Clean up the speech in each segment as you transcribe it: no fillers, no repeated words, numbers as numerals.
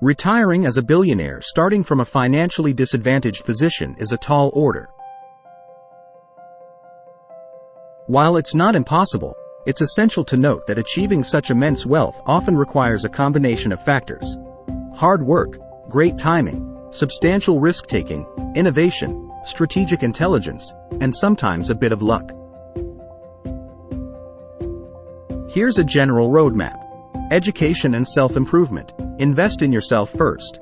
Retiring as a billionaire starting from a financially disadvantaged position is a tall order. While it's not impossible, it's essential to note that achieving such immense wealth often requires a combination of factors: hard work, great timing, substantial risk-taking, innovation, strategic intelligence, and sometimes a bit of luck. Here's a general roadmap. Education and self-improvement. Invest in yourself first.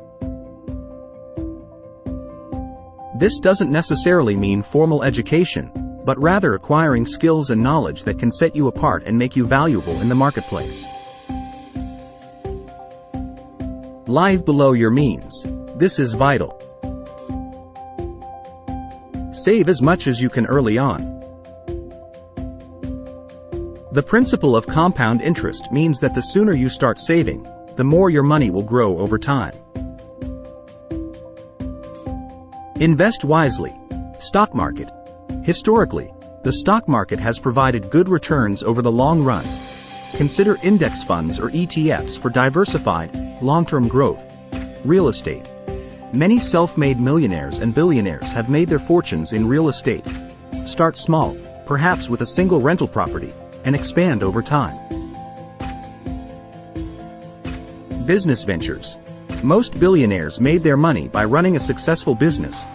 This doesn't necessarily mean formal education, but rather acquiring skills and knowledge that can set you apart and make you valuable in the marketplace. Live below your means. This is vital. Save as much as you can early on. The principle of compound interest means that the sooner you start saving, the more your money will grow over time. Invest wisely. Stock market. Historically, the stock market has provided good returns over the long run. Consider index funds or ETFs for diversified, long-term growth. Real estate. Many self-made millionaires and billionaires have made their fortunes in real estate. Start small, perhaps with a single rental property, and expand over time. Business ventures. Most billionaires made their money by running a successful business.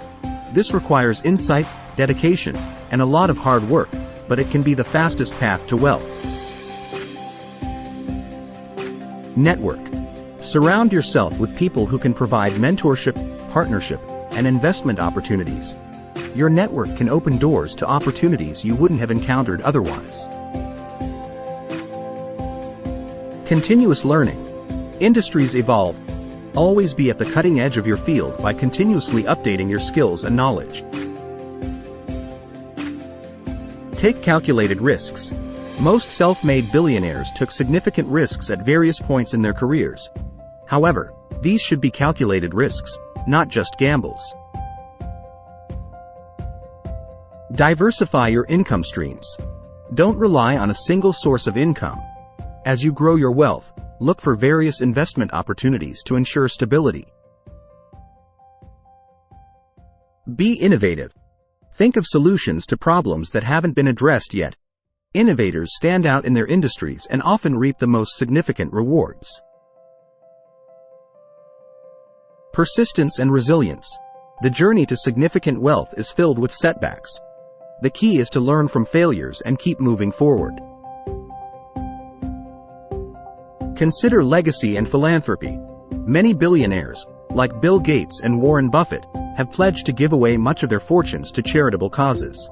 This requires insight, dedication, and a lot of hard work, but it can be the fastest path to wealth. Network. Surround yourself with people who can provide mentorship, partnership, and investment opportunities. Your network can open doors to opportunities you wouldn't have encountered otherwise. Continuous learning. Industries evolve. Always be at the cutting edge of your field by continuously updating your skills and knowledge. Take calculated risks. Most self-made billionaires took significant risks at various points in their careers. However, these should be calculated risks, not just gambles. Diversify your income streams. Don't rely on a single source of income. As you grow your wealth, look for various investment opportunities to ensure stability. Be innovative. Think of solutions to problems that haven't been addressed yet. Innovators stand out in their industries and often reap the most significant rewards. Persistence and resilience. The journey to significant wealth is filled with setbacks. The key is to learn from failures and keep moving forward. Consider legacy and philanthropy. Many billionaires, like Bill Gates and Warren Buffett, have pledged to give away much of their fortunes to charitable causes.